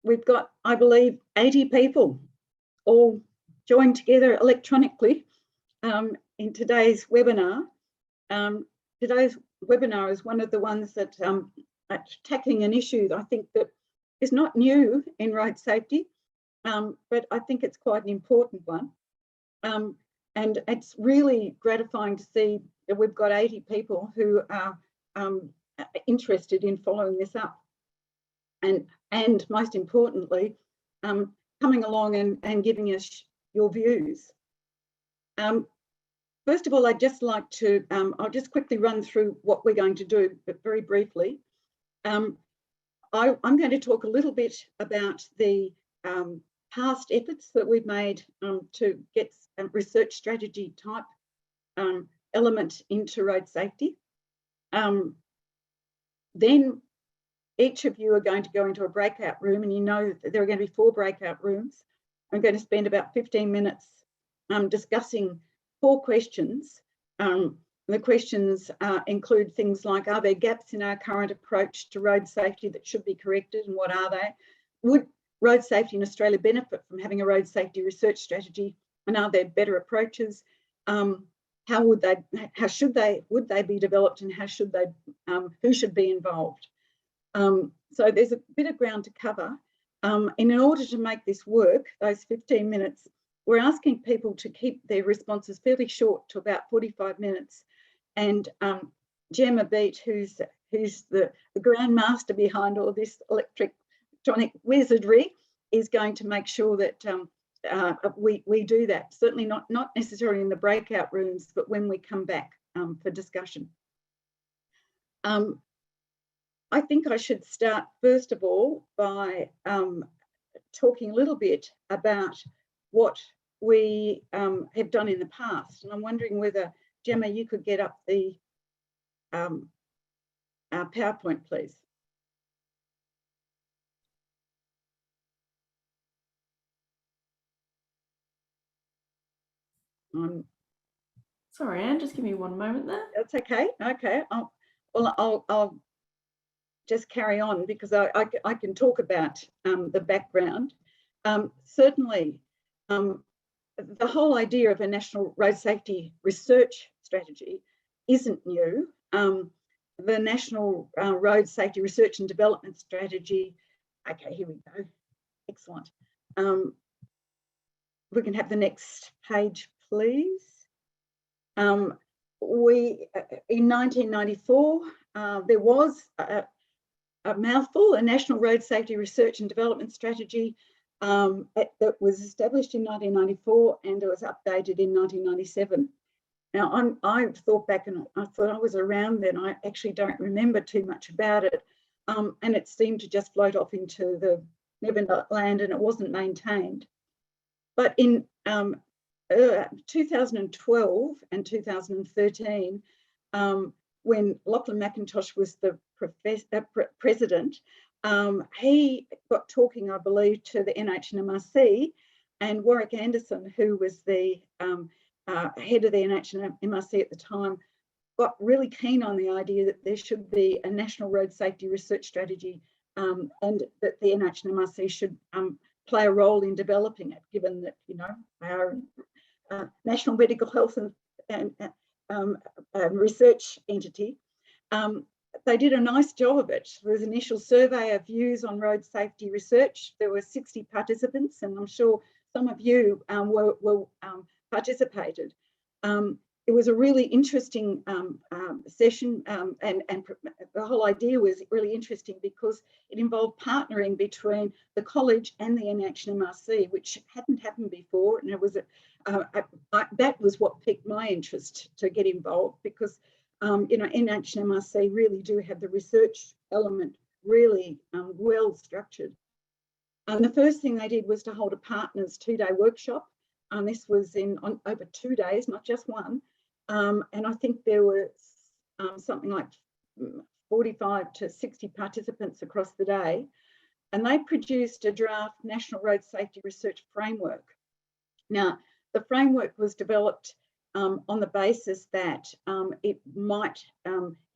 we've got, I believe, 80 people all joined together electronically in today's webinar. Today's webinar is one of the ones that tackling an issue that I think that is not new in road safety, but I think it's quite an important one. And it's really gratifying to see that we've got 80 people who are interested in following this up. And most importantly, coming along and giving us your views. First of all, I'd just like to, I'll just quickly run through what we're going to do, but very briefly. I'm going to talk a little bit about the past efforts that we've made to get research strategy type element into road safety. Then each of you are going to go into a breakout room, and you know that there are going to be 4 breakout rooms. I'm going to spend about 15 minutes discussing 4 questions. The questions include things like, are there gaps in our current approach to road safety that should be corrected, and what are they? Would road safety in Australia benefit from having a road safety research strategy, and are there better approaches? How would they, would they be developed, and how should they, who should be involved? So there's a bit of ground to cover. And in order to make this work, those 15 minutes, we're asking people to keep their responses fairly short, to about 45 minutes. And Gemma Beat, who's the grandmaster behind all this electronic wizardry, is going to make sure that we do that. Certainly not necessarily in the breakout rooms, but when we come back for discussion. I think I should start first of all by talking a little bit about what we have done in the past. And I'm wondering whether, Gemma, you could get up the PowerPoint, please. Sorry, Anne, just give me one moment there. That's okay. Okay. I'll just carry on, because I can talk about the background. Certainly, the whole idea of a national road safety research strategy isn't new. The National Road Safety Research and Development Strategy, okay, here we go, excellent. We can have the next page, please. In 1994, there was a mouthful, a National Road Safety Research and Development Strategy that was established in 1994, and it was updated in 1997. Now, I thought back and I thought I was around then. I actually don't remember too much about it. And it seemed to just float off into the Neverland, and it wasn't maintained. But in 2012 and 2013, when Lachlan McIntosh was the president, he got talking, I believe, to the NHMRC, and Warwick Anderson, who was the head of the NHMRC at the time, got really keen on the idea that there should be a national road safety research strategy, and that the NHMRC should play a role in developing it, given that, you know, our national medical health and research entity. They did a nice job of it. There was an initial survey of views on road safety research. There were 60 participants, and I'm sure some of you participated. It was a really interesting session, and the whole idea was really interesting because it involved partnering between the college and the NHMRC, which hadn't happened before, and it was that was what piqued my interest to get involved, because you know, NHMRC really do have the research element really well structured. And the first thing they did was to hold a partners 2-day workshop. This was over 2 days, not just one. And I think there were something like 45 to 60 participants across the day. And they produced a draft National Road Safety Research Framework. Now, the framework was developed on the basis that it might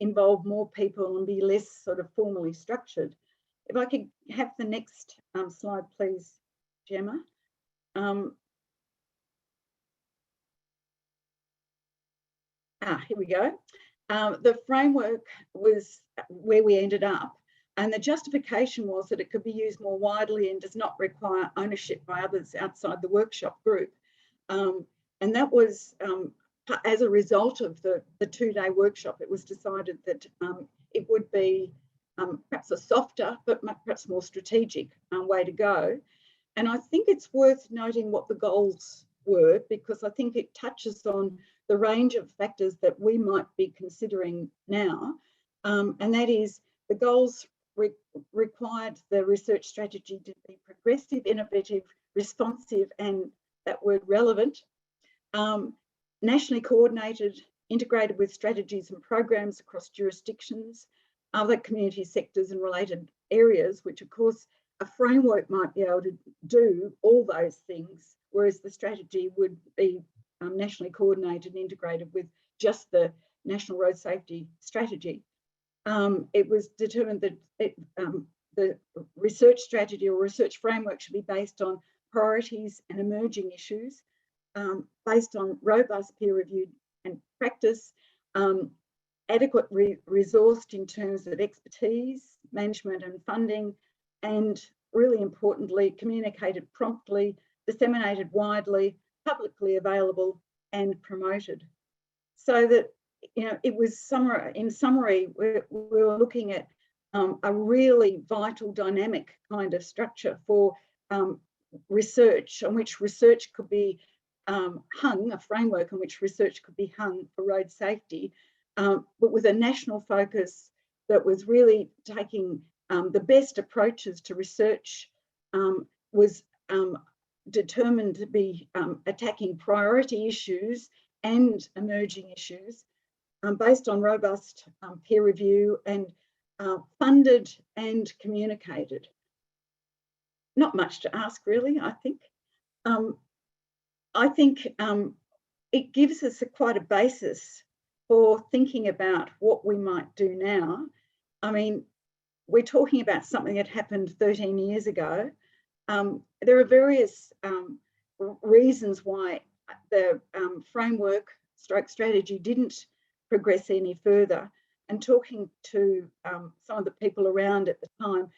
involve more people and be less sort of formally structured. if I could have the next slide, please, Gemma. Here we go. The framework was where we ended up, and the justification was that it could be used more widely and does not require ownership by others outside the workshop group. And that was as a result of the two-day workshop. It was decided that it would be perhaps a softer but perhaps more strategic way to go. And I think it's worth noting what the goals were, because I think it touches on the range of factors that we might be considering now. And that is, the goals required the research strategy to be progressive, innovative, responsive, and that word relevant, nationally coordinated, integrated with strategies and programs across jurisdictions, other community sectors and related areas, which of course a framework might be able to do all those things, whereas the strategy would be nationally coordinated and integrated with just the National Road Safety Strategy. It was determined that the research strategy or research framework should be based on priorities and emerging issues, based on robust peer-reviewed and practice, adequately resourced in terms of expertise, management and funding, and really importantly, communicated promptly, disseminated widely, publicly available, and promoted. So that, you know, it was in summary, we were looking at a really vital, dynamic kind of structure for research, on which research could be hung, a framework on which research could be hung for road safety, but with a national focus that was really taking the best approaches to research, was determined to be attacking priority issues and emerging issues based on robust peer review and funded and communicated. Not much to ask, really, I think. It gives us quite a basis for thinking about what we might do now. I mean, we're talking about something that happened 13 years ago. There are various reasons why the framework stroke strategy didn't progress any further. And talking to some of the people around at the time,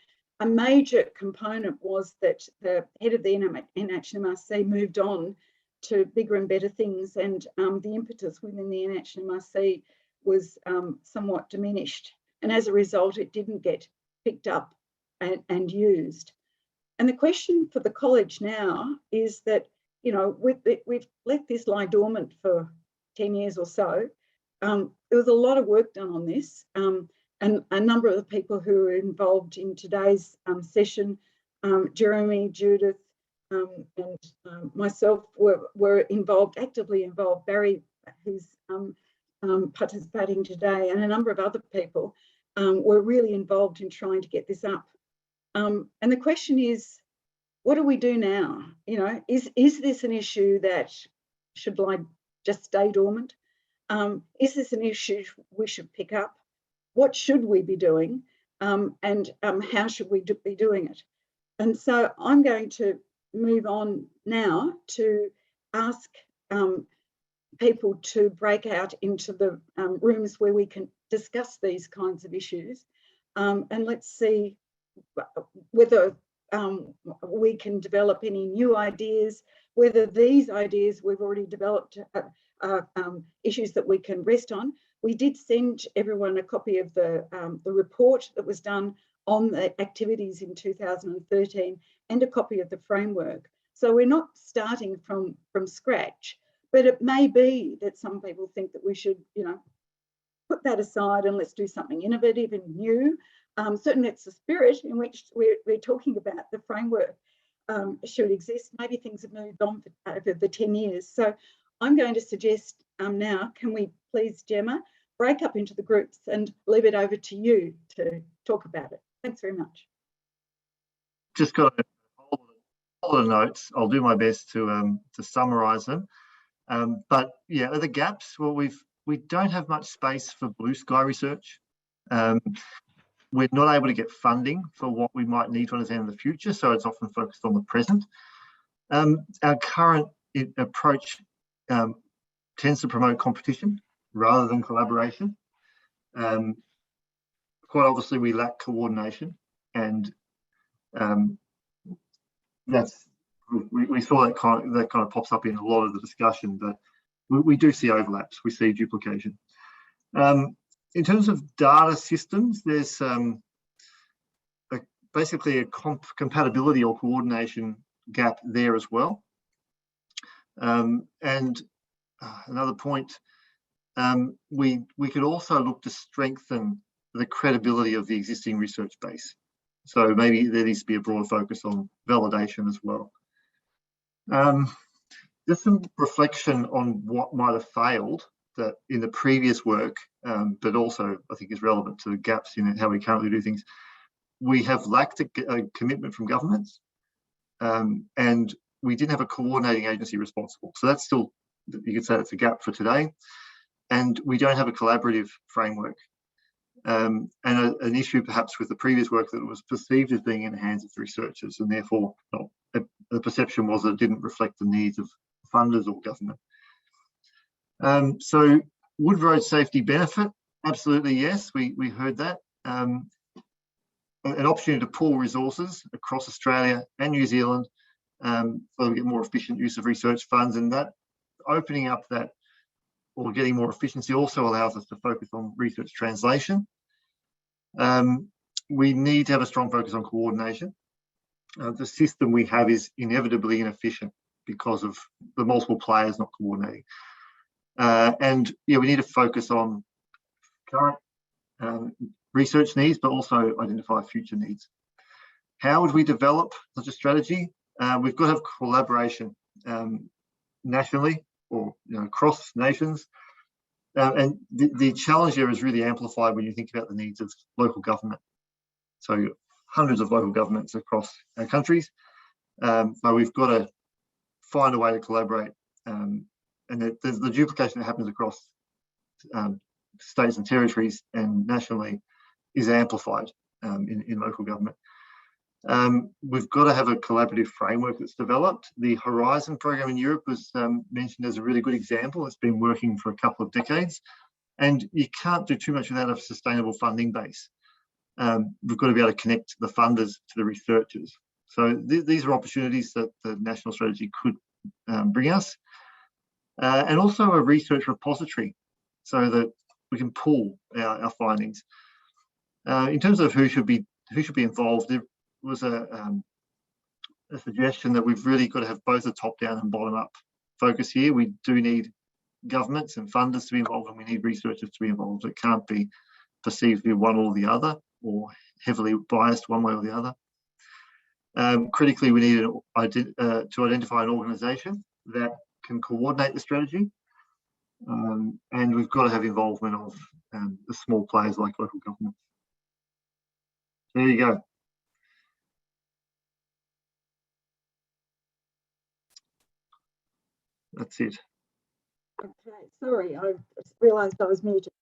a major component was that the head of the NHMRC moved on to bigger and better things, and the impetus within the NHMRC was somewhat diminished. And as a result, it didn't get picked up and used. And the question for the college now is that, you know, we've let this lie dormant for 10 years or so. There was a lot of work done on this, and a number of the people who are involved in today's session, Jeremy, Judith, and myself were involved, actively involved. Barry, who's participating today, and a number of other people were really involved in trying to get this up. And the question is, what do we do now? You know, is this an issue that should just stay dormant? Is this an issue we should pick up? What should we be doing? And how should we be doing it? And so I'm going to move on now to ask people to break out into the rooms where we can discuss these kinds of issues. And let's see whether we can develop any new ideas, whether these ideas we've already developed are issues that we can rest on. We did send everyone a copy of the report that was done on the activities in 2013 and a copy of the framework. So we're not starting from scratch, but it may be that some people think that we should, you know, put that aside and let's do something innovative and new. Certainly it's the spirit in which we're talking about the framework should exist. Maybe things have moved on over the 10 years. So I'm going to suggest now, can we please, Gemma, break up into the groups and leave it over to you to talk about it. Thanks very much. Just got a whole lot of notes. I'll do my best to summarise them. But yeah, are the gaps? Well, we don't have much space for blue sky research. we're not able to get funding for what we might need to understand in the future, so it's often focused on the present. Our current approach tends to promote competition rather than collaboration. Quite obviously, we lack coordination, and we saw that kind of pops up in a lot of the discussion, but we do see overlaps, we see duplication. In terms of data systems, there's basically a compatibility or coordination gap there as well. And another point, we could also look to strengthen the credibility of the existing research base. So maybe there needs to be a broader focus on validation as well. Just some reflection on what might have failed that in the previous work, but also I think is relevant to the gaps in how we currently do things. We have lacked a commitment from governments, and we didn't have a coordinating agency responsible. So that's still, you could say that's a gap for today. And we don't have a collaborative framework. And an issue perhaps with the previous work that was perceived as being in the hands of the researchers, and therefore the perception was that it didn't reflect the needs of funders or government. So would road safety benefit? Absolutely, yes, we heard that. An opportunity to pool resources across Australia and New Zealand so we get more efficient use of research funds, and that opening up that or getting more efficiency also allows us to focus on research translation. We need to have a strong focus on coordination. The system we have is inevitably inefficient because of the multiple players not coordinating. And yeah, we need to focus on current research needs, but also identify future needs. How would we develop such a strategy? We've got to have collaboration nationally or across nations. And the challenge here is really amplified when you think about the needs of local government. So hundreds of local governments across our countries, but we've got to find a way to collaborate. And the duplication that happens across states and territories and nationally is amplified in local government. We've got to have a collaborative framework that's developed. The Horizon program in Europe was mentioned as a really good example. It's been working for a couple of decades, and you can't do too much without a sustainable funding base. We've got to be able to connect the funders to the researchers. So these are opportunities that the national strategy could bring us, and also a research repository so that we can pool our findings. In terms of who should be involved, there was a suggestion that we've really got to have both a top-down and bottom-up focus here. We do need governments and funders to be involved, and we need researchers to be involved. It can't be perceived to be one or the other, or heavily biased one way or the other. Critically, we need to identify an organisation that can coordinate the strategy, and we've got to have involvement of the small players like local governments. There you go. That's it. Okay, sorry, I realised I was muted.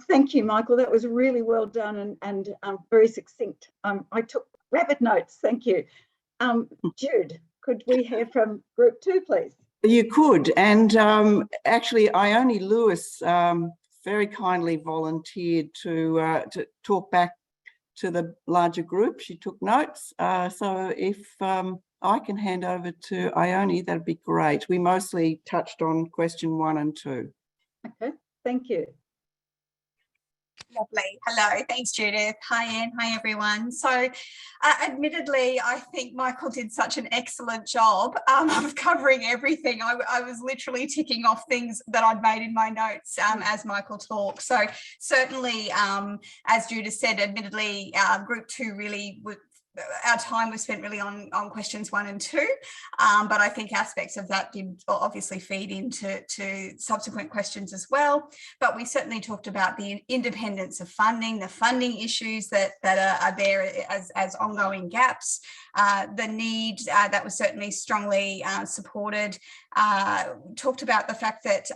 Thank you, Michael. That was really well done and very succinct. I took rapid notes. Thank you. Jude, could we hear from Group 2, please? You could, and actually, Ione Lewis very kindly volunteered to talk back to the larger group. She took notes. So if I can hand over to Ione, that'd be great. We mostly touched on question 1 and 2. Okay, thank you. Lovely. Hello. Thanks, Judith. Hi, Anne. Hi, everyone. So admittedly, I think Michael did such an excellent job of covering everything. I was literally ticking off things that I'd made in my notes as Michael talked. So certainly, as Judith said, admittedly, Group 2 really our time was spent really on questions 1 and 2, but I think aspects of that did obviously feed into subsequent questions as well. But we certainly talked about the independence of funding, the funding issues that are there as ongoing gaps, the need that was certainly strongly supported. Talked about the fact that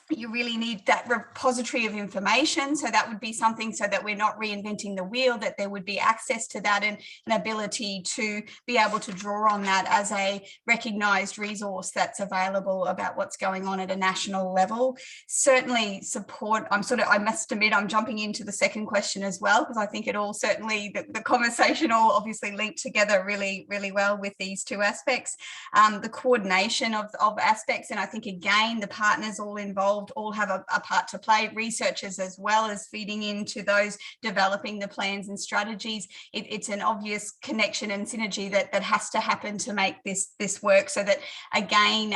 you really need that repository of information. So that would be something so that we're not reinventing the wheel, that there would be access to that and an ability to be able to draw on that as a recognised resource that's available about what's going on at a national level. Certainly support, I must admit, I'm jumping into the second question as well, because I think it all certainly, the conversation all obviously linked together really, really well with these two aspects. The coordination of aspects, and I think again, the partners all involved all have a part to play, researchers as well as feeding into those developing the plans and strategies. It's an obvious connection and synergy that has to happen to make this work, so that again,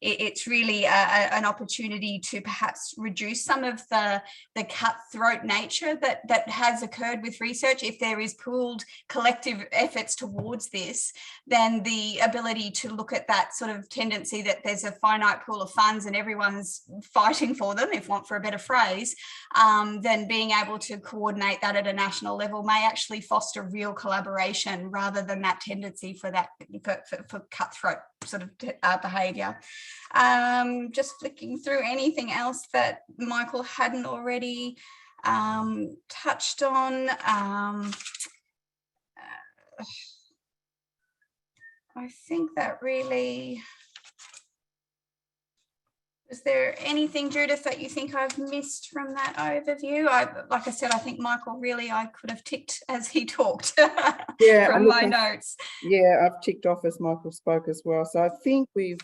it's really an opportunity to perhaps reduce some of the cutthroat nature that has occurred with research. If there is pooled collective efforts towards this, then the ability to look at that sort of tendency that there's a finite pool of funds and everyone's fighting for them, if want for a better phrase, then being able to coordinate that at a national level may actually foster real collaboration rather than that tendency for that for cutthroat sort of behaviour. Just flicking through anything else that Michael hadn't already touched on. I think that really... Is there anything, Judith, that you think I've missed from that overview? Like I said, I think Michael really, I could have ticked as he talked from my notes. Yeah, I've ticked off as Michael spoke as well. So I think we've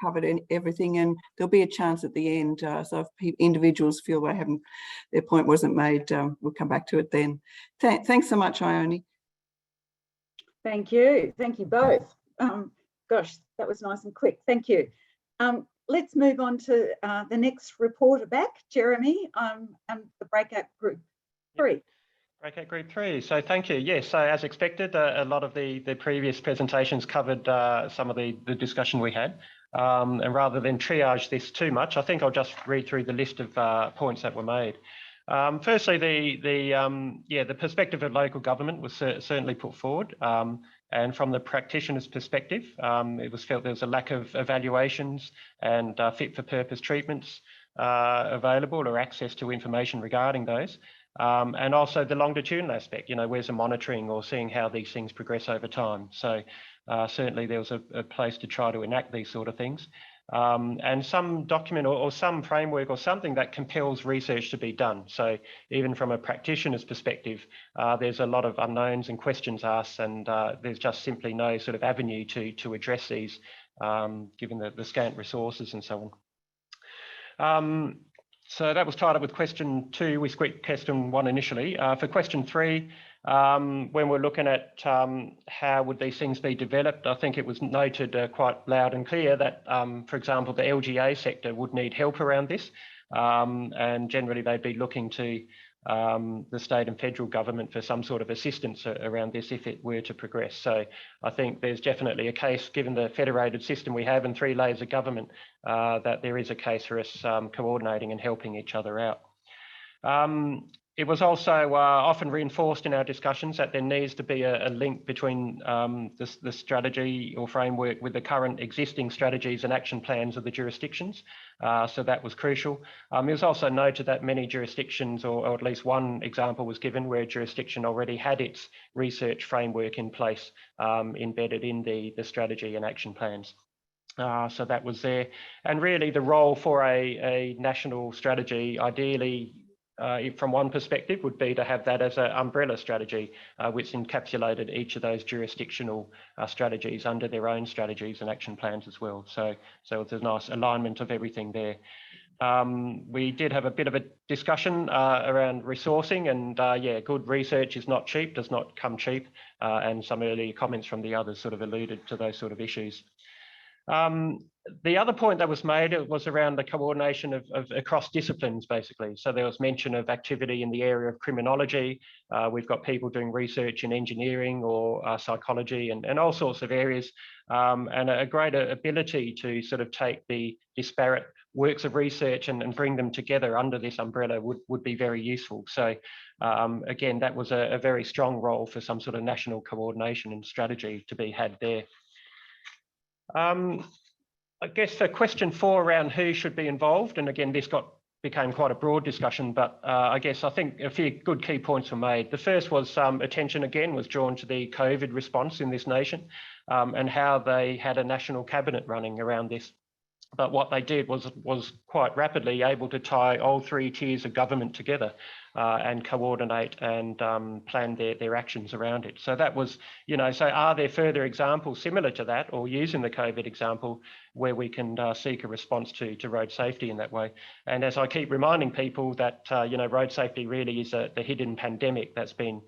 covered everything, and there'll be a chance at the end. So if individuals feel their point wasn't made, we'll come back to it then. Thanks so much, Ione. Thank you. Thank you both. Gosh, that was nice and quick. Thank you. Let's move on to the next reporter back, Jeremy, and the breakout group 3. Breakout group 3. So thank you. Yes, so as expected, a lot of the previous presentations covered some of the discussion we had. And rather than triage this too much, I think I'll just read through the list of points that were made. Firstly, the perspective of local government was certainly put forward. And from the practitioner's perspective, it was felt there was a lack of evaluations and fit-for-purpose treatments available, or access to information regarding those. And also the longitudinal aspect, where's the monitoring or seeing how these things progress over time. So certainly there was a place to try to enact these sort of things. And some document or some framework or something that compels research to be done. So even from a practitioner's perspective, there's a lot of unknowns and questions asked, and there's just simply no sort of avenue to address these, given the scant resources and so on. So that was tied up with question 2. We squeaked question 1 initially. For question 3, when we're looking at how would these things be developed, I think it was noted quite loud and clear that, for example, the LGA sector would need help around this, and generally they'd be looking to the state and federal government for some sort of assistance around this if it were to progress. So I think there's definitely a case, given the federated system we have and 3 layers of government, that there is a case for us coordinating and helping each other out. It was also often reinforced in our discussions that there needs to be a link between the strategy or framework with the current existing strategies and action plans of the jurisdictions. So that was crucial. It was also noted that many jurisdictions, or at least one example was given where a jurisdiction already had its research framework in place, embedded in the strategy and action plans. So that was there. And really the role for a national strategy, ideally, from one perspective, would be to have that as an umbrella strategy, which encapsulated each of those jurisdictional strategies under their own strategies and action plans as well. So there's a nice alignment of everything there. We did have a bit of a discussion around resourcing, and yeah, good research is not cheap, does not come cheap, and some early comments from the others sort of alluded to those sort of issues. The other point that was made was around the coordination of across disciplines, basically. So there was mention of activity in the area of criminology. We've got people doing research in engineering or psychology and all sorts of areas, and a greater ability to sort of take the disparate works of research and bring them together under this umbrella would be very useful. So again, that was a very strong role for some sort of national coordination and strategy to be had there. I guess for question 4 around who should be involved, and again, this became quite a broad discussion, but I think a few good key points were made. The first was attention again was drawn to the COVID response in this nation and how they had a national cabinet running around this. But what they did was quite rapidly able to tie all 3 tiers of government together and coordinate and plan their actions around it. So that was, so are there further examples similar to that, or using the COVID example where we can seek a response to road safety in that way? And as I keep reminding people that, road safety really is the hidden pandemic that's been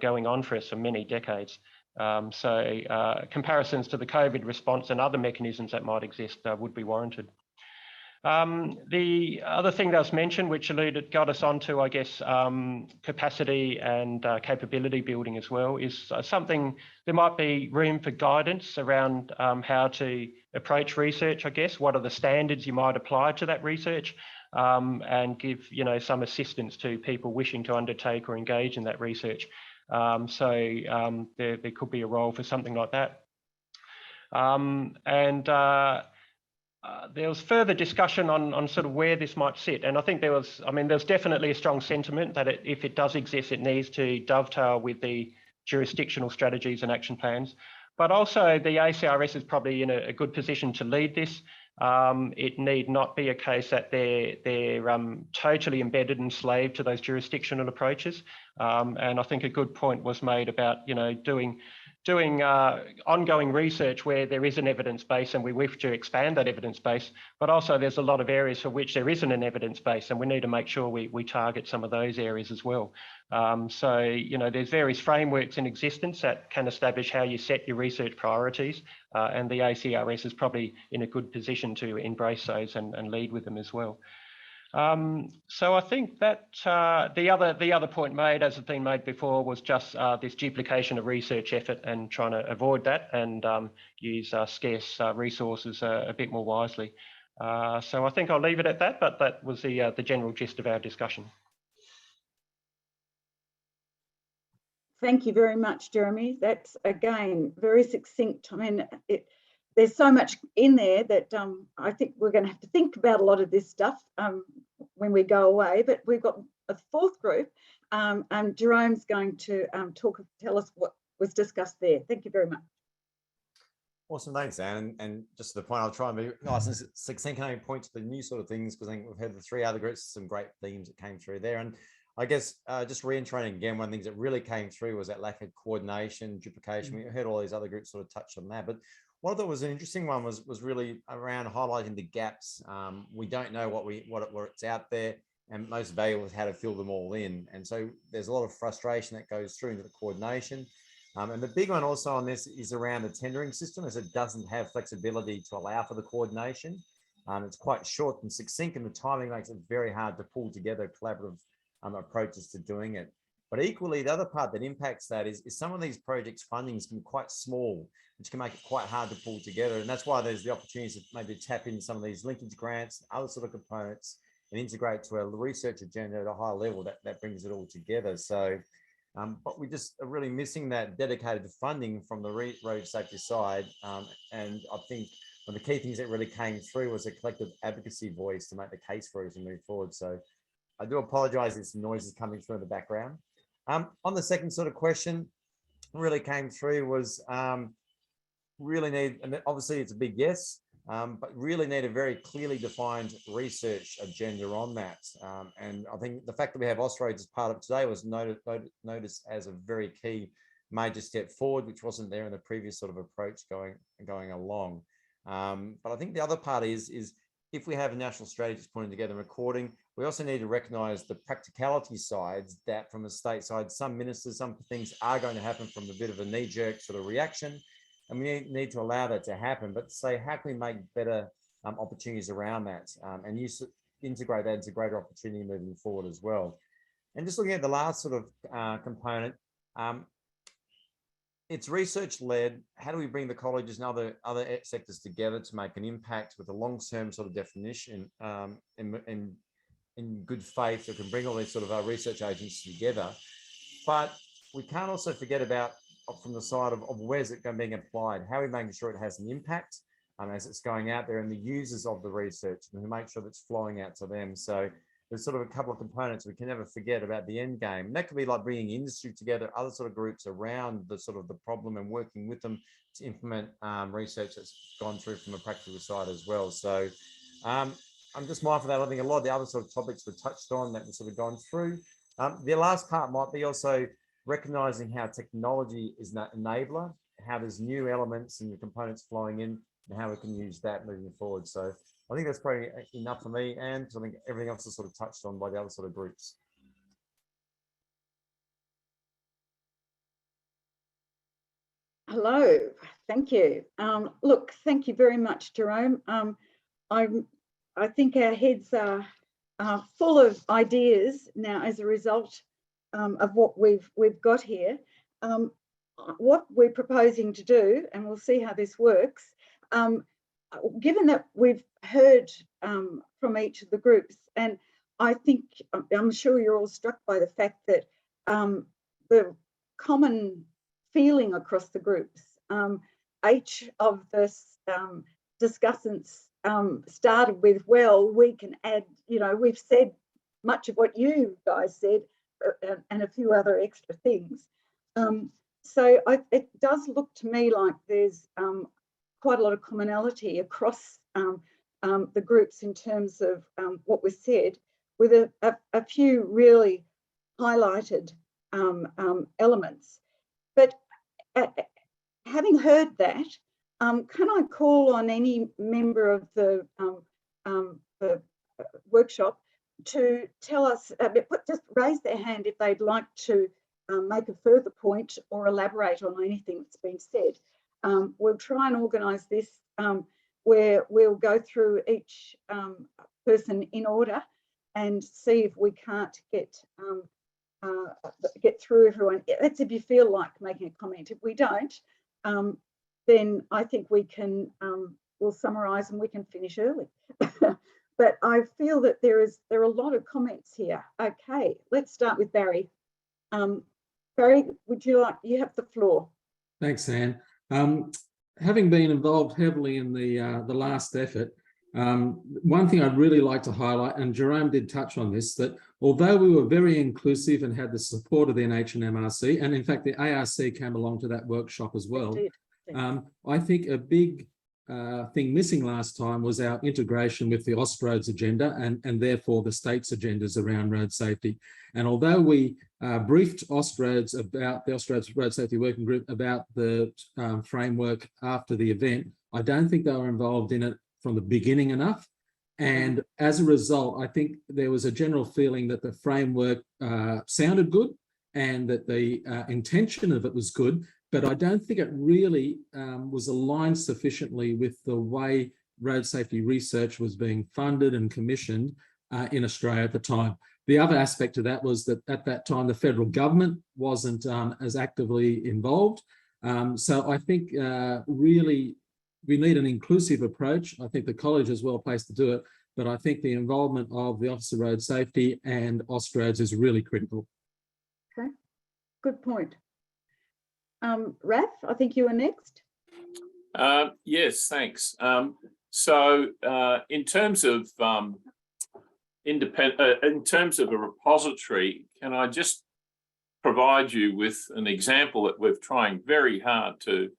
going on for us for many decades. Comparisons to the COVID response and other mechanisms that might exist would be warranted. The other thing that was mentioned, which got us onto, I guess, capacity and capability building as well, is something there might be room for guidance around how to approach research, I guess. What are the standards you might apply to that research and give, some assistance to people wishing to undertake or engage in that research. There could be a role for something like that. There was further discussion on sort of where this might sit. And I think there's definitely a strong sentiment that if it does exist, it needs to dovetail with the jurisdictional strategies and action plans. But also the ACRS is probably in a good position to lead this. It need not be a case that they're totally embedded and slave to those jurisdictional approaches. And I think a good point was made about, doing ongoing research where there is an evidence base and we wish to expand that evidence base, but also there's a lot of areas for which there isn't an evidence base and we need to make sure we target some of those areas as well. There's various frameworks in existence that can establish how you set your research priorities, and the ACRS is probably in a good position to embrace those and lead with them as well. So I think that the other point made, as has been made before, was just this duplication of research effort and trying to avoid that and use scarce resources a bit more wisely. So I think I'll leave it at that, but that was the general gist of our discussion. Thank you very much, Jeremy. That's, again, very succinct. I mean, there's so much in there that I think we're going to have to think about a lot of this stuff when we go away. But we've got a 4th group, and Jerome's going to tell us what was discussed there. Thank you very much. Awesome, thanks, Anne. And just to the point, I'll try and be nice and succinct and point to the new sort of things, because I think we've had the 3 other groups, some great themes that came through there. And I guess just reiterating again, one of the things that really came through was that lack of coordination, duplication. We heard all these other groups sort of touch on that, but what I thought was an interesting one was really around highlighting the gaps. We don't know what's out there, and most valuable is how to fill them all in. And so there's a lot of frustration that goes through into the coordination. And the big one also on this is around the tendering system, as it doesn't have flexibility to allow for the coordination. It's quite short and succinct, and the timing makes it very hard to pull together collaborative approaches to doing it. But equally, the other part that impacts that is some of these projects' fundings can be quite small, which can make it quite hard to pull together. And that's why there's the opportunities to maybe tap into some of these linkage grants, other sort of components, and integrate to a research agenda at a high level that brings it all together. So, but we just are really missing that dedicated funding from the road safety side. And I think one of the key things that really came through was a collective advocacy voice to make the case for it as we move forward. So I do apologize, there's some noises coming through in the background. On the second sort of question, really came through was really need, and obviously it's a big yes, but really need a very clearly defined research agenda on that. And I think the fact that we have Austroads as part of today was noticed as a very key major step forward, which wasn't there in the previous sort of approach going along. But I think the other part is if we have a national strategy putting together and recording, we also need to recognise the practicality sides that from a state side, some ministers, some things are going to happen from a bit of a knee-jerk sort of reaction. And we need to allow that to happen, but say, how can we make better opportunities around that and integrate that into greater opportunity moving forward as well. And just looking at the last sort of component, it's research-led. How do we bring the colleges and other sectors together to make an impact with a long-term sort of definition in good faith that can bring all these sort of research agencies together? But we can't also forget about from the side of where's it being applied? How are we making sure it has an impact? as it's going out there, and the users of the research, and to make sure that's flowing out to them. So there's sort of a couple of components we can never forget about the end game. And that could be like bringing industry together, other sort of groups around the sort of the problem, and working with them to implement research that's gone through from a practical side as well. So I'm just mindful that I think a lot of the other sort of topics were touched on that we've sort of gone through. The last part might be also recognizing how technology is an enabler, how there's new elements and the components flowing in, and how we can use that moving forward. So I think that's probably enough for me, and I think everything else is sort of touched on by the other sort of groups. Hello, thank you. Look, thank you very much, Jerome. I think our heads are full of ideas now as a result of what we've got here. What we're proposing to do, and we'll see how this works, given that we've heard from each of the groups, and I think, I'm sure you're all struck by the fact that the common feeling across the groups, each of the discussants started with, well, we can add, we've said much of what you guys said and a few other extra things. So it does look to me like there's quite a lot of commonality across the groups in terms of what was said, with a few really highlighted elements. But having heard that, can I call on any member of the workshop to tell us, just raise their hand if they'd like to make a further point or elaborate on anything that's been said. We'll try and organise this where we'll go through each person in order and see if we can't get through everyone. That's if you feel like making a comment. If we don't, then I think we can, we'll summarise and we can finish early. But I feel that there are a lot of comments here. Okay, let's start with Barry. Barry, you have the floor. Thanks, Anne. Having been involved heavily in the last effort, one thing I'd really like to highlight, and Jerome did touch on this, that although we were very inclusive and had the support of the NH and MRC, and in fact the ARC came along to that workshop as well, I think a big thing missing last time was our integration with the Austroads agenda and therefore the state's agendas around road safety. And although we briefed Austroads about the Austroads Road Safety Working Group about the framework after the event, I don't think they were involved in it from the beginning enough. And as a result, I think there was a general feeling that the framework sounded good and that the intention of it was good, but I don't think it really was aligned sufficiently with the way road safety research was being funded and commissioned in Australia at the time. The other aspect to that was that at that time, the federal government wasn't as actively involved. So I think really we need an inclusive approach. I think the college is well placed to do it, but I think the involvement of the Office of Road Safety and Austroads is really critical. Okay, good point. Raf, I think you were next. Yes, thanks. So in terms of in terms of a repository, can I just provide you with an example that we're trying very hard to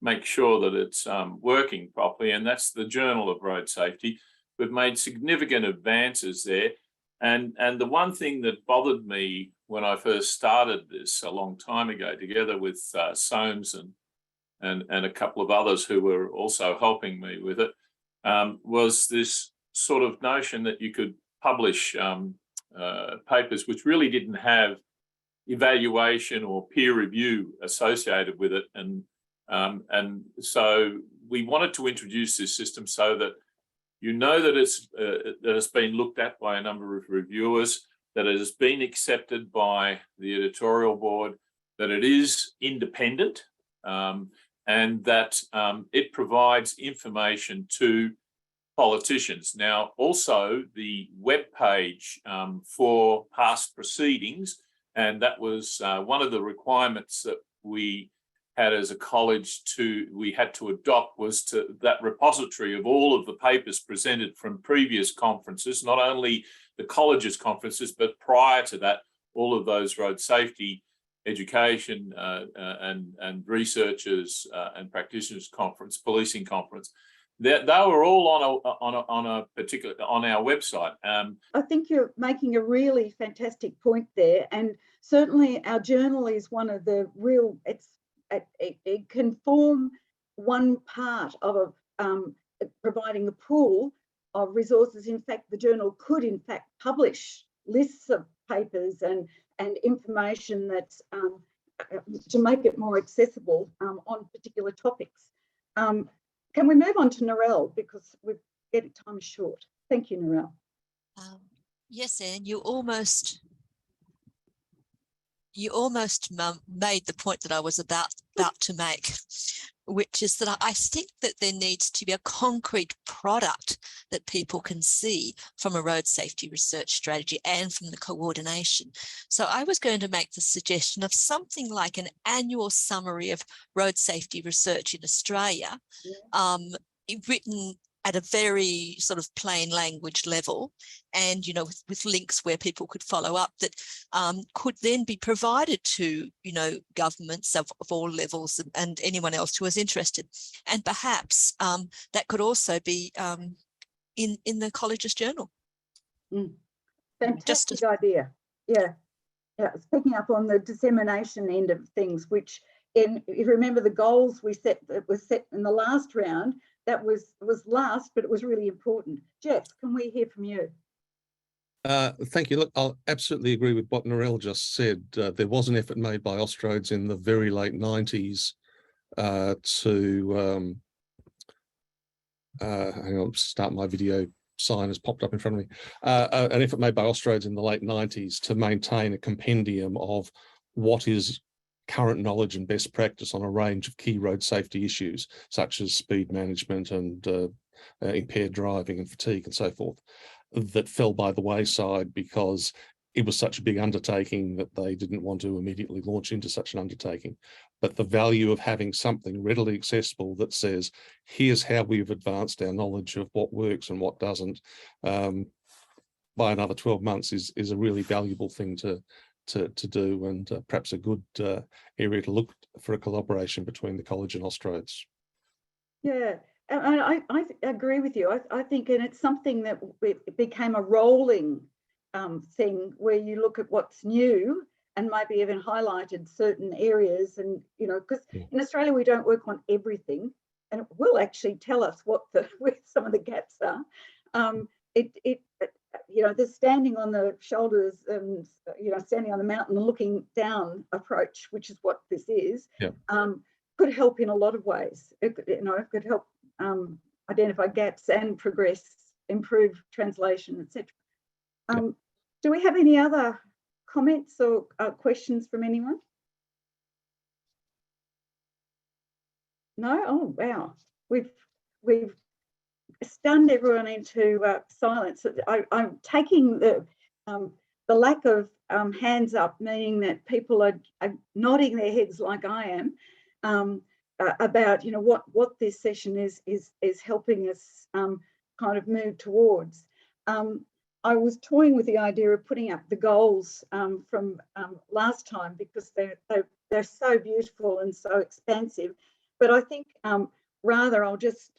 make sure that it's working properly, and that's the Journal of Road Safety. We've made significant advances there. And the one thing that bothered me when I first started this a long time ago, together with Soames and a couple of others who were also helping me with it, was this sort of notion that you could publish papers which really didn't have evaluation or peer review associated with it. And so we wanted to introduce this system so that you know that it's been looked at by a number of reviewers, that it has been accepted by the editorial board, that it is independent, and that it provides information to politicians. Now, also the webpage for past proceedings, and that was one of the requirements that we had as a college we had to adopt was that repository of all of the papers presented from previous conferences, not only the college's conferences, but prior to that, all of those road safety education and researchers and practitioners conference, policing conference. They were all on a particular on our website. I think you're making a really fantastic point there, and certainly our journal is one of the real. It can form one part of providing a pool of resources. In fact, the journal could in fact publish lists of papers and information that's to make it more accessible on particular topics. Can we move on to Narelle, because we're getting time short? Thank you, Narelle. Yes, Anne, you almost made the point that I was about to make, which is that I think that there needs to be a concrete product that people can see from a road safety research strategy and from the coordination. So I was going to make the suggestion of something like an annual summary of road safety research in Australia, written at a very sort of plain language level, and with links where people could follow up, that could then be provided to governments of all levels and anyone else who is interested. And perhaps that could also be in the college's journal. Fantastic idea. Yeah, picking up on the dissemination end of things, which if you remember the goals we set that was set in the last round, that was last, but it was really important. Jeff, can we hear from you? Thank you. Look, I'll absolutely agree with what Narelle just said. There was an effort made by Austroads in the very late 90s to, hang on, start my video sign has popped up in front of me. An effort made by Austroads in the late 90s to maintain a compendium of what is current knowledge and best practice on a range of key road safety issues, such as speed management and impaired driving and fatigue and so forth, that fell by the wayside because it was such a big undertaking that they didn't want to immediately launch into such an undertaking. But the value of having something readily accessible that says, here's how we've advanced our knowledge of what works and what doesn't, by another 12 months is a really valuable thing to do, and perhaps a good area to look for a collaboration between the college and Austroads. Yeah, and I agree with you. I think, and it's something that it became a rolling thing where you look at what's new and maybe even highlighted certain areas, and because in Australia we don't work on everything, and it will actually tell us where some of the gaps are. The standing on the shoulders and standing on the mountain and looking down approach, which is what this is, could help in a lot of ways. It could help identify gaps and progress, improve translation, etc. Do we have any other comments or questions from anyone? No? Oh wow, we've stunned everyone into silence. I'm taking the lack of hands up, meaning that people are nodding their heads like I am about what this session is helping us kind of move towards. I was toying with the idea of putting up the goals from last time, because they're so beautiful and so expansive. But I think rather I'll just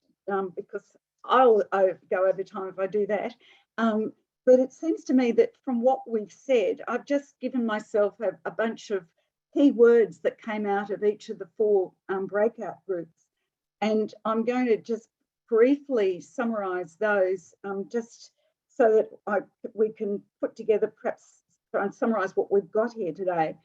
because I'll go over time if I do that. But it seems to me that from what we've said, I've just given myself a bunch of key words that came out of each of the 4 breakout groups. And I'm going to just briefly summarise those just so that we can put together, perhaps try and summarise what we've got here today.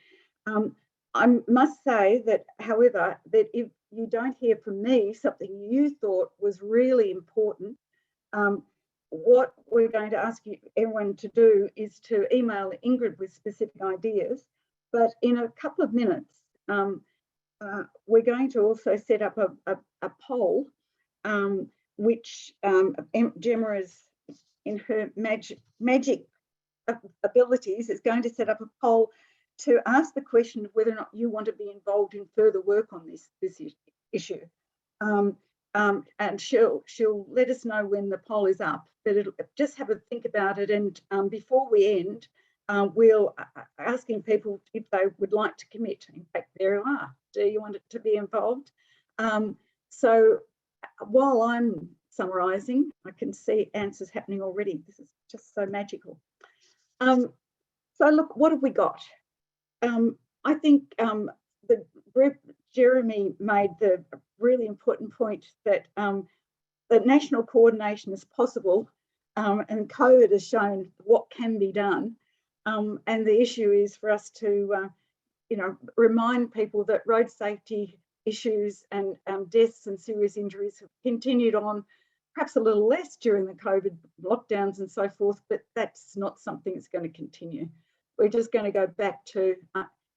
I must say that, however, that if you don't hear from me something you thought was really important, what we're going to ask everyone to do is to email Ingrid with specific ideas. But in a couple of minutes, we're going to also set up a poll, which Gemma is, in her magic abilities, is going to set up a poll to ask the question of whether or not you want to be involved in further work on this issue. And she'll let us know when the poll is up, but it'll just have a think about it. And before we end, we'll asking people if they would like to commit. In fact, there you are. Do you want to be involved? So while I'm summarising, I can see answers happening already. This is just so magical. So look, what have we got? I think the group, Jeremy made the really important point that that national coordination is possible, and COVID has shown what can be done. And the issue is for us to, remind people that road safety issues and deaths and serious injuries have continued on, perhaps a little less during the COVID lockdowns and so forth, but that's not something that's going to continue. We're just going to go back to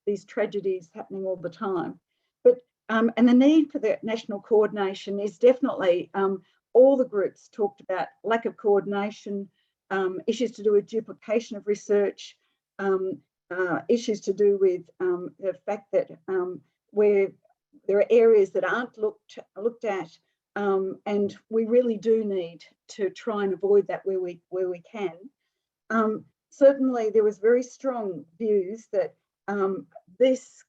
these tragedies happening all the time. But and the need for the national coordination is definitely, all the groups talked about lack of coordination, issues to do with duplication of research, issues to do with the fact that where there are areas that aren't looked at, and we really do need to try and avoid that where we can. Certainly, there was very strong views that these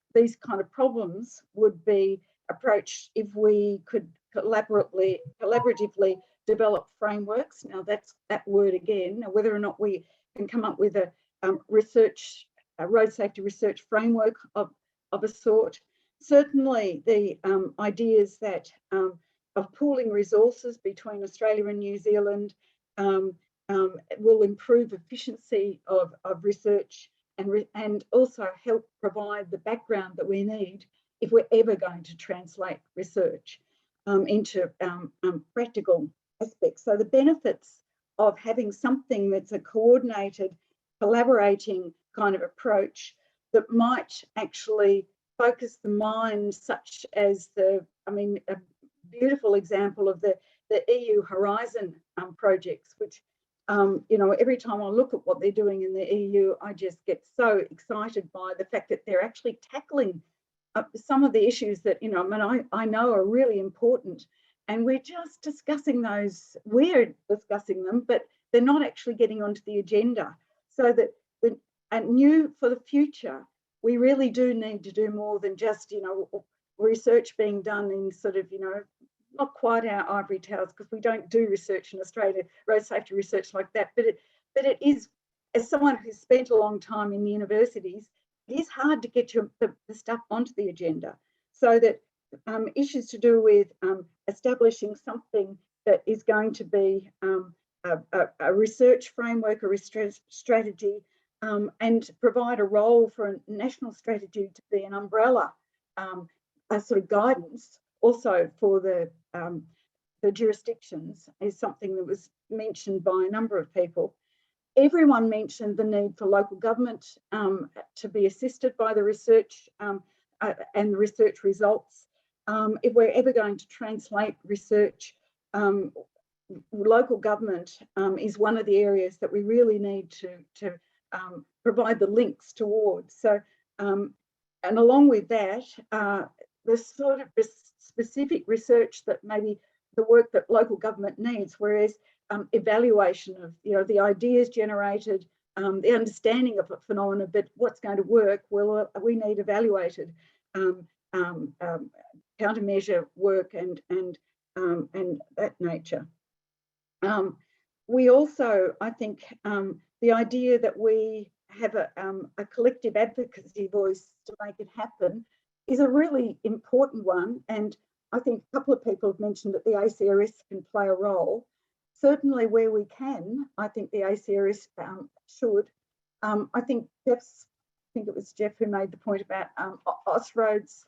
kind of problems would be approached if we could collaboratively develop frameworks. Now that's that word again. Now, whether or not we can come up with a road safety research framework of a sort. Certainly, the ideas that of pooling resources between Australia and New Zealand will improve efficiency of research and also help provide the background that we need if we're ever going to translate research into practical aspects. So the benefits of having something that's a coordinated, collaborating kind of approach that might actually focus the mind, such as a beautiful example of the EU Horizon projects, which every time I look at what they're doing in the EU, I just get so excited by the fact that they're actually tackling some of the issues that, I know are really important. And we're just discussing those, we're discussing them, but they're not actually getting onto the agenda. So that for the future, we really do need to do more than just, research being done in sort of, not quite our ivory towers, because we don't do research in Australia, road safety research like that. But it is, as someone who's spent a long time in universities, it is hard to get the stuff onto the agenda. So that issues to do with establishing something that is going to be a research framework, a research strategy, and provide a role for a national strategy to be an umbrella, a sort of guidance also for the jurisdictions is something that was mentioned by a number of people. Everyone mentioned the need for local government to be assisted by the research and the research results. If we're ever going to translate research, local government is one of the areas that we really need to provide the links towards. So, and along with that, the sort of specific research that maybe the work that local government needs, whereas evaluation of the ideas generated, the understanding of a phenomenon, but what's going to work, well, we need evaluated countermeasure work and that nature. We also, I think, the idea that we have a collective advocacy voice to make it happen is a really important one. And I think a couple of people have mentioned that the ACRS can play a role. Certainly where we can, I think the ACRS should. I think it was Jeff who made the point about Austroads.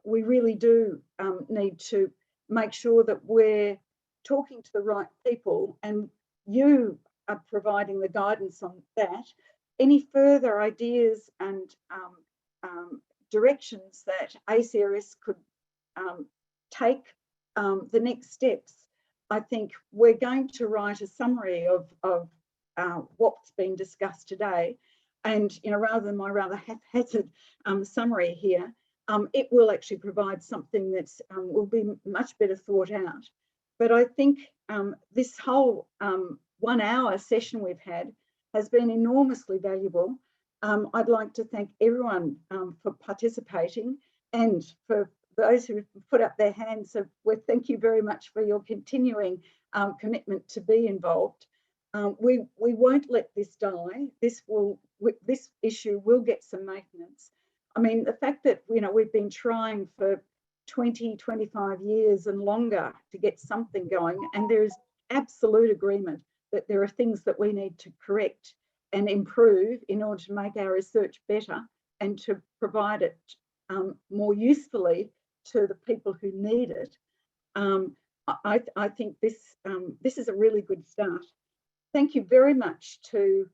We really do need to make sure that we're talking to the right people, and you are providing the guidance on that. Any further ideas and directions that ACRS could take the next steps, I think we're going to write a summary of what's been discussed today. And, you know, rather than my rather haphazard summary here, it will actually provide something that will be much better thought out. But I think this whole 1 hour session we've had has been enormously valuable. I'd like to thank everyone for participating, and for those who put up their hands. So thank you very much for your continuing commitment to be involved. We won't let this die. This issue will get some maintenance. I mean, the fact that, you know, we've been trying for 20, 25 years and longer to get something going, and there is absolute agreement that there are things that we need to correct and improve in order to make our research better and to provide it more usefully to the people who need it. I think this is a really good start. Thank you very much to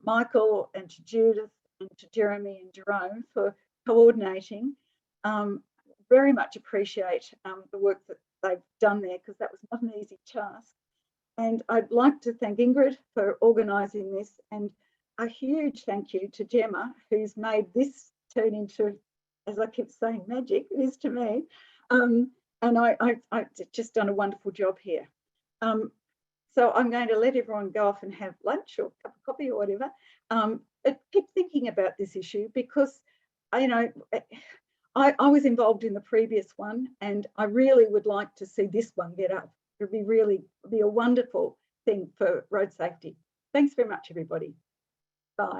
Michael and to Judith and to Jeremy and Jerome for coordinating. Very much appreciate the work that they've done there, because that was not an easy task. And I'd like to thank Ingrid for organising this, and a huge thank you to Gemma, who's made this turn into, as I keep saying, magic. It is to me. And I've just done a wonderful job here. So I'm going to let everyone go off and have lunch or a cup of coffee or whatever. But keep thinking about this issue, because you know, I was involved in the previous one, and I really would like to see this one get up. It would be a wonderful thing for road safety. Thanks very much, everybody. Bye.